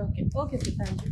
Okay okay sir, thank you.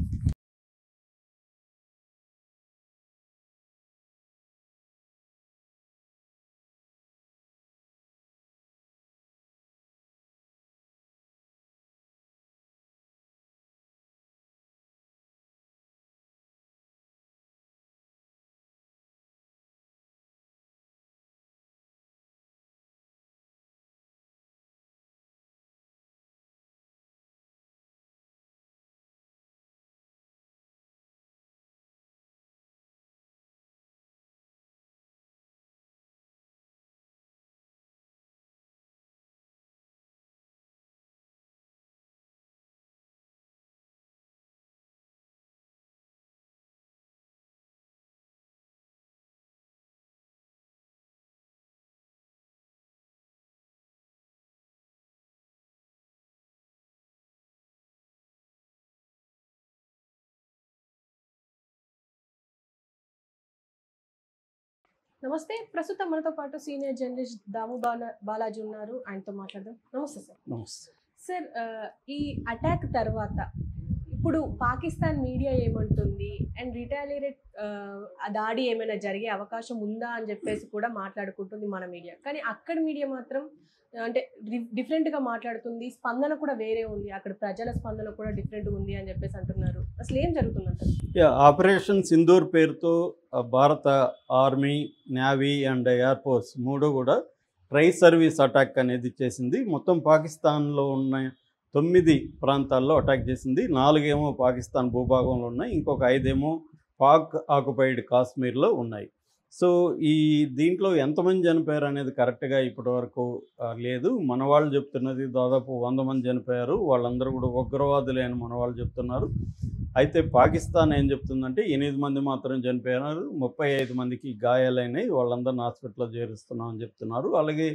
నమస్తే. ప్రస్తుతం మనతో పాటు సీనియర్ జర్నలిస్ట్ దాము బాలాజీ ఉన్నారు. ఆయనతో మాట్లాడదాం. నమస్తే సార్. నమస్తే. సార్, ఈ అటాక్ తర్వాత ఇప్పుడు పాకిస్తాన్ మీడియా ఏమంటుంది అండ్ రిటాలియేట్ దాడి ఏమైనా జరిగే అవకాశం ఉందా అని చెప్పేసి కూడా మాట్లాడుకుంటుంది మన మీడియా. కానీ అక్కడ మీడియా మాత్రం అంటే డిఫరెంట్గా మాట్లాడుతుంది. స్పందన కూడా వేరే ఉంది, అక్కడ ప్రజల స్పందన కూడా డిఫరెంట్గా ఉంది అని చెప్పేసి అంటున్నారు. అసలు ఏం జరుగుతుందంటారు? ఆపరేషన్ సింధూర్ పేరుతో భారత army, navy and air force మూడు కూడా ట్రై సర్వీస్ అటాక్ అనేది చేసింది. మొత్తం పాకిస్తాన్లో ఉన్న 9 ప్రాంతాల్లో అటాక్ చేసింది. 4 ఏమో పాకిస్తాన్ భూభాగంలో ఉన్నాయి, ఇంకొక 5 ఏమో పాక్ ఆక్యుపైడ్ కాశ్మీర్లో ఉన్నాయి. సో దీంట్లో ఎంతమంది చనిపోయారు అనేది కరెక్ట్గా ఇప్పటివరకు లేదు. మన వాళ్ళు చెప్తున్నది దాదాపు 100 మంది చనిపోయారు, వాళ్ళందరూ కూడా ఉగ్రవాదులే అని మన వాళ్ళు చెప్తున్నారు. అయితే పాకిస్తాన్ ఏం చెప్తుందంటే 8 మంది మాత్రం చనిపోయారు, 35 మందికి గాయాలైనాయి, వాళ్ళందరినీ హాస్పిటల్లో చేరుస్తున్నాం అని చెప్తున్నారు. అలాగే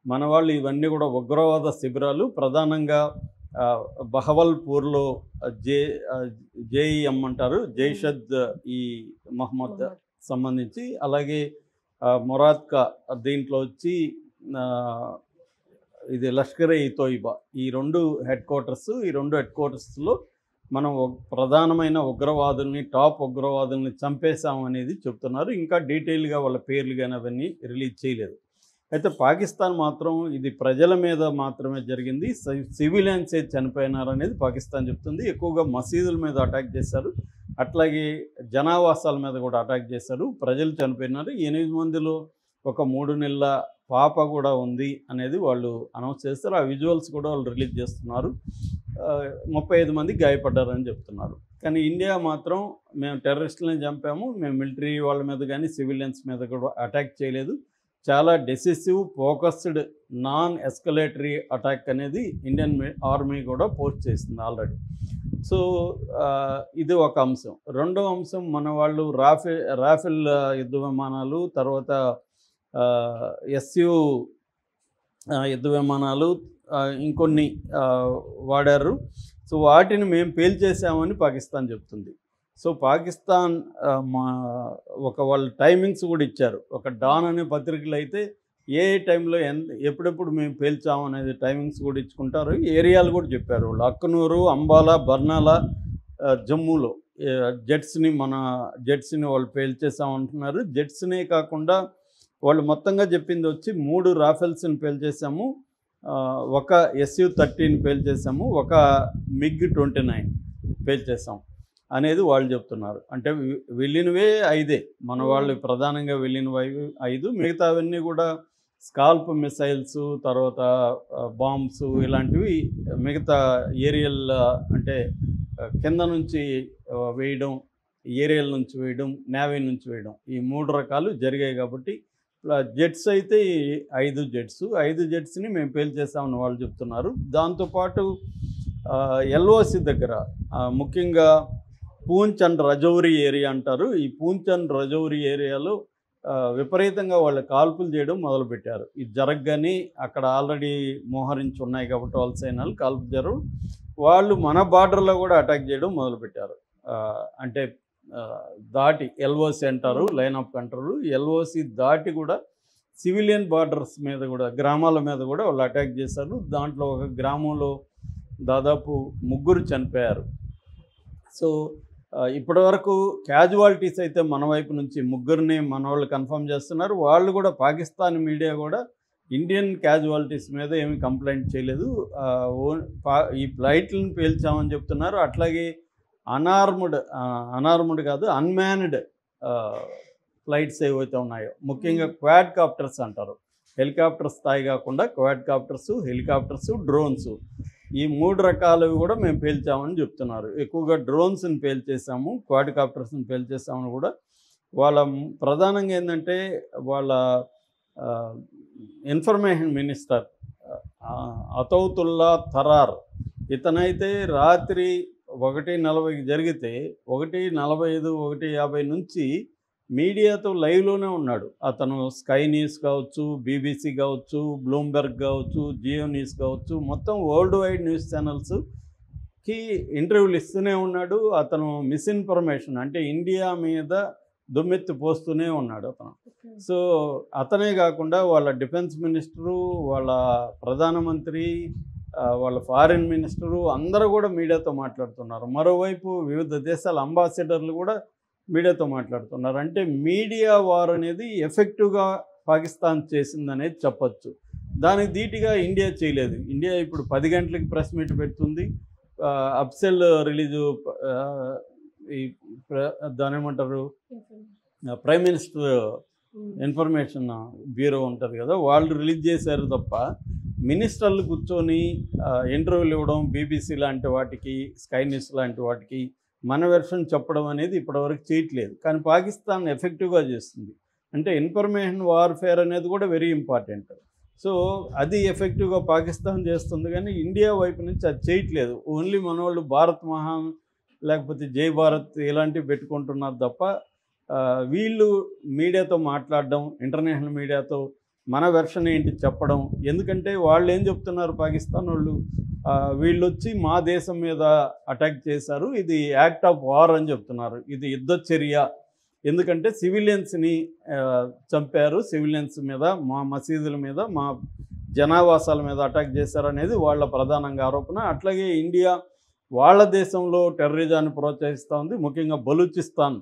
మన వాళ్ళు ఇవన్నీ కూడా ఉగ్రవాద శిబిరాలు, ప్రధానంగా బహవల్పూర్లో జేఈఎం అంటారు, జైషద్ ఈ మహమ్మద్ సంబంధించి, అలాగే మొరాద్కా దీంట్లో వచ్చి ఇది లష్కర్ ఈ తోయిబా, ఈ 2 హెడ్ క్వార్టర్స్. ఈ 2 హెడ్ క్వార్టర్స్లో మనం ప్రధానమైన ఉగ్రవాదుల్ని, టాప్ ఉగ్రవాదుల్ని చంపేశాం అనేది చెప్తున్నారు. ఇంకా డీటెయిల్గా వాళ్ళ పేర్లు కానీ అవన్నీ రిలీజ్ చేయలేదు. అయితే పాకిస్తాన్ మాత్రం ఇది ప్రజల మీద మాత్రమే జరిగింది, సివిలియన్సే చనిపోయినారు అనేది పాకిస్తాన్ చెప్తుంది. ఎక్కువగా మసీదుల మీద అటాక్ చేశారు, అట్లాగే జనావాసాల మీద కూడా అటాక్ చేశారు, ప్రజలు చనిపోయినారు. 8 మందిలో ఒక 3 నెలల పాప కూడా ఉంది అనేది వాళ్ళు అనౌన్స్ చేస్తారు. ఆ విజువల్స్ కూడా వాళ్ళు రిలీజ్ చేస్తున్నారు. 35 మంది గాయపడ్డారని చెప్తున్నారు. కానీ ఇండియా మాత్రం మేము టెర్రరిస్టులను చంపాము, మేము మిలిటరీ వాళ్ళ మీద కానీ సివిలియన్స్ మీద కూడా అటాక్ చేయలేదు, చాలా డెసిసివ్ ఫోకస్డ్ నాన్ ఎస్కలేటరీ అటాక్ అనేది ఇండియన్ ఆర్మీ కూడా పోస్ట్ చేసింది ఆల్రెడీ. సో ఇది ఒక అంశం. రెండో అంశం, మన వాళ్ళు రాఫెల్ యుద్ధ విమానాలు, తర్వాత ఎస్యు యుద్ధ విమానాలు ఇంకొన్ని వాడారు. సో వాటిని మేము పేల్చేసామని పాకిస్తాన్ చెప్తుంది. సో పాకిస్తాన్ వాళ్ళు టైమింగ్స్ కూడా ఇచ్చారు. ఒక డాన్ అనే పత్రికలు అయితే ఏ టైంలో ఎప్పుడెప్పుడు మేము పేల్చాము అనేది టైమింగ్స్ కూడా ఇచ్చుకుంటారు, ఏరియాలు కూడా చెప్పారు. వాళ్ళు అక్నూరు, అంబాలా, బర్నాలా, జమ్మూలో మన జెట్స్ని వాళ్ళు పేల్చేసామంటున్నారు. జెట్స్నే కాకుండా వాళ్ళు మొత్తంగా చెప్పింది వచ్చి 3 రాఫెల్స్ని పేల్చేసాము, ఒక SU-13 పేల్చేసాము, ఒక MiG-29 పేల్చేసాం అనేది వాళ్ళు చెప్తున్నారు. అంటే వెళ్ళినవే 5, మన వాళ్ళు ప్రధానంగా వెళ్ళినవి 5, మిగతావన్నీ కూడా స్కాల్ప్ మిసైల్స్, తర్వాత బాంబ్స్ ఇలాంటివి మిగతా ఏరియల్ అంటే కింద నుంచి వేయడం, ఏరియల్ నుంచి వేయడం, నేవీ నుంచి వేయడం, ఈ 3 రకాలు జరిగాయి. కాబట్టి జెట్స్ అయితే 5 జెట్స్ని మేము పేల్చేసామని వాళ్ళు చెప్తున్నారు. దాంతోపాటు LOC దగ్గర ముఖ్యంగా పూంచ్ అండ్ రజౌరి ఏరియా అంటారు, ఈ పూంచ్ అండ్ రజౌరి ఏరియాలో విపరీతంగా వాళ్ళు కాల్పులు చేయడం మొదలుపెట్టారు. ఇది జరగగానే అక్కడ ఆల్రెడీ మోహరించి ఉన్నాయి కాబట్టి వాళ్ళ సైన్యాలు కాల్పు జరగడం, వాళ్ళు మన బార్డర్లో కూడా అటాక్ చేయడం మొదలుపెట్టారు. అంటే దాటి LOC అంటారు, లైన్ ఆఫ్ కంట్రోల్, LOC దాటి కూడా సివిలియన్ బార్డర్స్ మీద కూడా, గ్రామాల మీద కూడా వాళ్ళు అటాక్ చేశారు. దాంట్లో ఒక గ్రామంలో దాదాపు 3 చనిపోయారు. సో ఇప్పటి వరకు క్యాజువాలిటీస్ అయితే మన వైపు నుంచి ముగ్గురిని మన వాళ్ళు కన్ఫర్మ్ చేస్తున్నారు. వాళ్ళు కూడా పాకిస్తాన్ మీడియా కూడా ఇండియన్ క్యాజువాలిటీస్ మీద ఏమి కంప్లైంట్ చేయలేదు. ఈ ఫ్లైట్లను పేల్చామని చెప్తున్నారు. అట్లాగే అనార్మ్డ్ కాదు, అన్మ్యాన్డ్ ఫ్లైట్స్ ఏవైతే ఉన్నాయో, ముఖ్యంగా క్వాడ్ కాప్టర్స్ అంటారు, హెలికాప్టర్ స్థాయి కాకుండా క్వాడ్ కాప్టర్స్, హెలికాప్టర్స్, డ్రోన్స్, ఈ 3 రకాలవి కూడా మేము పేల్చామని చెప్తున్నారు. ఎక్కువగా డ్రోన్స్ని పేల్చేసాము, క్వాడ్ కాప్టర్స్ని పేల్చేసామని కూడా. వాళ్ళ ప్రధానంగా ఏంటంటే వాళ్ళ ఇన్ఫర్మేషన్ మినిస్టర్ అతౌతుల్లా తరార్, ఇతనైతే రాత్రి 1:40కి జరిగితే 1:45, 1:50 నుంచి మీడియాతో లైవ్లోనే ఉన్నాడు. అతను స్కై న్యూస్ కావచ్చు, బీబీసీ కావచ్చు, బ్లూంబెర్గ్ కావచ్చు, జియో న్యూస్ కావచ్చు, మొత్తం వరల్డ్ వైడ్ న్యూస్ ఛానల్స్కి ఇంటర్వ్యూలు ఇస్తూనే ఉన్నాడు. అతను మిస్ఇన్ఫర్మేషన్ అంటే ఇండియా మీద దుమ్మెత్తి పోస్తూనే ఉన్నాడు అతను. సో అతనే కాకుండా వాళ్ళ డిఫెన్స్ మినిస్టరు, వాళ్ళ ప్రధానమంత్రి, వాళ్ళ ఫారిన్ మినిస్టరు అందరూ కూడా మీడియాతో మాట్లాడుతున్నారు. మరోవైపు వివిధ దేశాల అంబాసిడర్లు కూడా మీడియాతో మాట్లాడుతున్నారు. అంటే మీడియా వార్ అనేది ఎఫెక్టివ్గా పాకిస్తాన్ చేసిందనేది చెప్పచ్చు. దానికి ధీటుగా ఇండియా చేయలేదు. ఇండియా ఇప్పుడు 10 గంటలకి ప్రెస్ మీట్ పెడుతుంది. అఫ్సెల్ రిలీజు ఈ దాని ఏమంటారు, ప్రైమ్ మినిస్టర్ ఇన్ఫర్మేషన్ బ్యూరో ఉంటుంది కదా, వాళ్ళు రిలీజ్ చేశారు తప్ప మినిస్టర్లు కూర్చొని ఇంటర్వ్యూలు ఇవ్వడం, బీబీసీ లాంటి వాటికి, స్కై న్యూస్ లాంటి వాటికి మన వెర్షన్ చెప్పడం అనేది ఇప్పటివరకు చేయట్లేదు. కానీ పాకిస్తాన్ ఎఫెక్టివ్గా చేస్తుంది. అంటే ఇన్ఫర్మేషన్ వార్ఫేర్ అనేది కూడా వెరీ ఇంపార్టెంట్. సో అది ఎఫెక్టివ్గా పాకిస్తాన్ చేస్తుంది, కానీ ఇండియా వైపు నుంచి అది చేయట్లేదు. ఓన్లీ మన వాళ్ళు భారత్ మహాన్ లేకపోతే జై భారత్ ఇలాంటివి పెట్టుకుంటున్నారు తప్ప వీళ్ళు మీడియాతో మాట్లాడడం, ఇంటర్నేషనల్ మీడియాతో మన వెర్షన్ ఏంటి చెప్పడం. ఎందుకంటే వాళ్ళు ఏం చెప్తున్నారు, పాకిస్తాన్ వాళ్ళు, వీళ్ళు వచ్చి మా దేశం మీద అటాక్ చేశారు, ఇది యాక్ట్ ఆఫ్ వార్ అని చెప్తున్నారు, ఇది యుద్ధ చర్య, ఎందుకంటే సివిలియన్స్ని చంపారు, సివిలియన్స్ మీద, మా మసీదుల మీద, మా జనావాసాల మీద అటాక్ చేశారు అనేది వాళ్ళ ప్రధానంగా ఆరోపణ. అట్లాగే ఇండియా వాళ్ళ దేశంలో టెర్రరిజాన్ని ప్రోత్సహిస్తూ ఉంది. ముఖ్యంగా బలూచిస్తాన్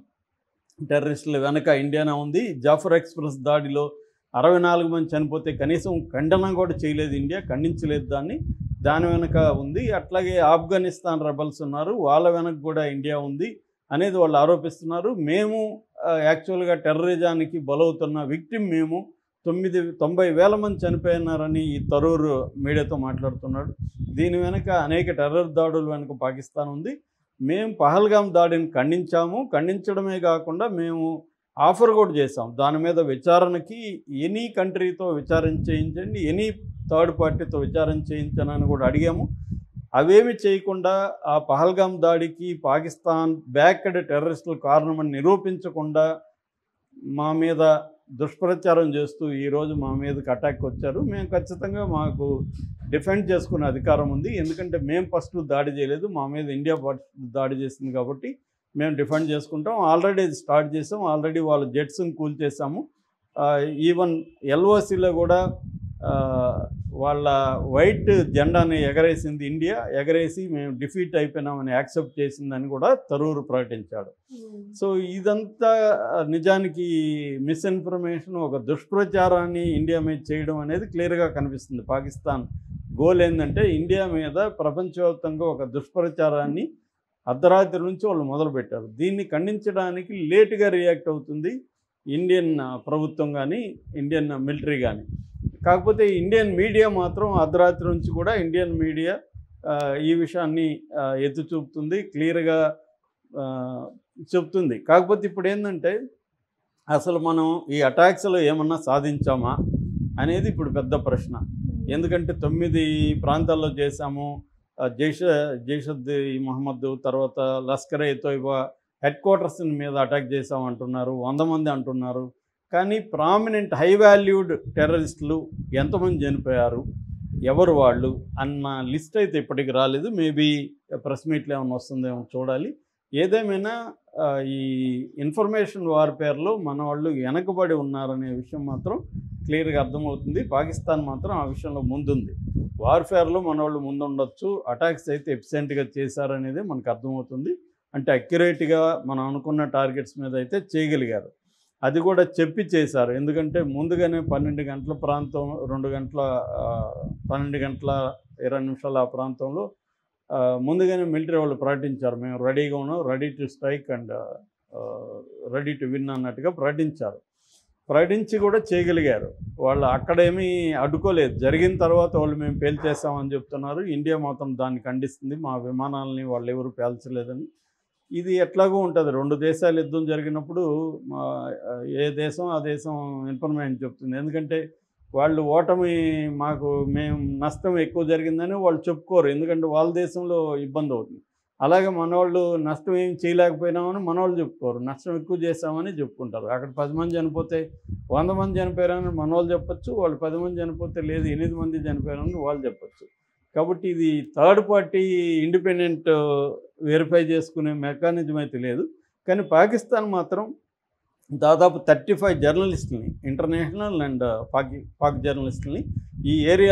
టెర్రరిస్టుల వెనక ఇండియానే ఉంది. జాఫర్ ఎక్స్ప్రెస్ దాడిలో 64 మంది చనిపోతే కనీసం ఖండన కూడా చేయలేదు ఇండియా, ఖండించలేదు దాన్ని, దాని వెనక ఉంది. అట్లాగే ఆఫ్ఘనిస్తాన్ రెబల్స్ ఉన్నారు, వాళ్ళ వెనక కూడా ఇండియా ఉంది అనేది వాళ్ళు ఆరోపిస్తున్నారు. మేము యాక్చువల్గా టెర్రరిజానికి బలవుతున్న విక్టిమ్ మేము, 90,000 మంది చనిపోయినారని ఈ తరూర్ మీడియాతో మాట్లాడుతున్నాడు. దీని వెనక అనేక టెర్రర్ దాడుల వెనక పాకిస్తాన్ ఉంది. మేము పహల్గామ్ దాడిని ఖండించడమే కాకుండా మేము ఆఫర్ కూడా చేసాం, దాని మీద విచారణకి ఎనీ కంట్రీతో విచారణ చేయించండి, ఎనీ థర్డ్ పార్టీతో విచారణ చేయించనని కూడా అడిగాము. అవేమి చేయకుండా ఆ పహల్గామ్ దాడికి పాకిస్తాన్ బ్యాక్డ్ టెర్రరిస్టుల కారణమని నిరూపించకుండా మా మీద దుష్ప్రచారం చేస్తూ ఈరోజు మా మీదకి అటాక్ వచ్చారు. మేము ఖచ్చితంగా మాకు డిఫెండ్ చేసుకునే అధికారం ఉంది, ఎందుకంటే మేము ఫస్ట్ దాడి చేయలేదు, మా మీద ఇండియా దాడి చేసింది కాబట్టి మేము డిఫెండ్ చేసుకుంటాం. ఆల్రెడీ ఇది స్టార్ట్ చేసాం, ఆల్రెడీ వాళ్ళ జెట్స్ని కూల్చేసాము. ఈవెన్ ఎల్ఓసిలో కూడా వాళ్ళ వైట్ జెండాని ఎగరేసింది ఇండియా, ఎగరేసి మేము డిఫీట్ అయిపోయినామని యాక్సెప్ట్ చేసిందని కూడా తరూర్ ప్రకటించాడు. సో ఇదంతా నిజానికి మిస్ఇన్ఫర్మేషన్, ఒక దుష్ప్రచారాన్ని ఇండియా మీద చేయడం అనేది క్లియర్గా కనిపిస్తుంది. పాకిస్తాన్ గోల్ ఏంటంటే ఇండియా మీద ప్రపంచవ్యాప్తంగా ఒక దుష్ప్రచారాన్ని అర్ధరాత్రి నుంచి వాళ్ళు మొదలుపెట్టారు. దీన్ని ఖండించడానికి లేటుగా రియాక్ట్ అవుతుంది ఇండియన్ ప్రభుత్వం కానీ, ఇండియన్ మిలిటరీ కానీ. కాకపోతే ఇండియన్ మీడియా మాత్రం అర్ధరాత్రి నుంచి కూడా ఇండియన్ మీడియా ఈ విషయాన్ని ఎత్తి చూపుతుంది, క్లియర్గా చెప్తుంది. కాకపోతే ఇప్పుడు ఏంటంటే అసలు మనం ఈ అటాక్స్లో ఏమన్నా సాధించామా అనేది ఇప్పుడు పెద్ద ప్రశ్న. ఎందుకంటే 9 ప్రాంతాల్లో చేశాము. జైషద్ మహమ్మద్, తర్వాత లష్కరే తోయిబా హెడ్ క్వార్టర్స్ మీద అటాక్ చేసామంటున్నారు, 100 మంది అంటున్నారు. కానీ ప్రామినెంట్ హై వాల్యూడ్ టెర్రరిస్టులు ఎంతమంది చనిపోయారు, ఎవరు వాళ్ళు అన్న లిస్ట్ అయితే ఇప్పటికి రాలేదు. మేబీ ప్రెస్ మీట్లో ఏమైనా వస్తుందేమో చూడాలి. ఏదేమైనా ఈ ఇన్ఫర్మేషన్ వార్ఫేర్లో మన వాళ్ళు వెనకబడి ఉన్నారనే విషయం మాత్రం క్లియర్గా అర్థమవుతుంది. పాకిస్తాన్ మాత్రం ఆ విషయంలో ముందుంది. వార్ఫేర్లో మన వాళ్ళు ముందుండొచ్చు, అటాక్స్ అయితే ఎఫిషియెంట్గా చేశారనేది మనకు అర్థమవుతుంది. అంటే అక్యురేట్గా మనం అనుకున్న టార్గెట్స్ మీద అయితే చేయగలిగారు. అది కూడా చెప్పి చేశారు. ఎందుకంటే ముందుగానే 12 గంటల ప్రాంతం 2 గంటల 12 గంటల 20 నిమిషాల ఆ ప్రాంతంలో ముందుగానే మిలిటరీ వాళ్ళు ప్రకటించారు, మేము రెడీగా ఉన్నాం, ready to strike and ready to win అన్నట్టుగా ప్రకటించారు. ప్రకటించి కూడా చేయగలిగారు. వాళ్ళు అక్కడేమీ అడ్డుకోలేదు. జరిగిన తర్వాత వాళ్ళు మేము పేల్చేస్తామని చెప్తున్నారు. ఇండియా మాత్రం దాన్ని ఖండిస్తుంది, మా విమానాలని వాళ్ళు ఎవరు పేల్చలేదని. ఇది ఎట్లాగూ ఉంటుంది, 2 దేశాల యుద్ధం జరిగినప్పుడు ఏ దేశం ఆ దేశం ఇన్ఫర్మేషన్ చెప్తుంది. ఎందుకంటే వాళ్ళు ఓటమి మేము నష్టం ఎక్కువ జరిగిందని వాళ్ళు చెప్పుకోరు, ఎందుకంటే వాళ్ళ దేశంలో ఇబ్బంది అవుతుంది. అలాగే మనవాళ్ళు నష్టం ఏం చేయలేకపోయినామని మనవాళ్ళు చెప్పుకోరు, నష్టం ఎక్కువ చేస్తామని చెప్పుకుంటారు. అక్కడ 10 మంది చనిపోతే 100 మంది చనిపోయారని మనవాళ్ళు చెప్పచ్చు, వాళ్ళు 10 మంది చనిపోతే లేదు 8 మంది చనిపోయారని వాళ్ళు చెప్పచ్చు. కాబట్టి ఇది థర్డ్ పార్టీ ఇండిపెండెంట్ వెరిఫై చేసుకునే మెకానిజం అయితే లేదు. కానీ పాకిస్తాన్ మాత్రం దాదాపు 35 జర్నలిస్టులని, ఇంటర్నేషనల్ అండ్ పాక్ జర్నలిస్టులని ఈ ఏరియా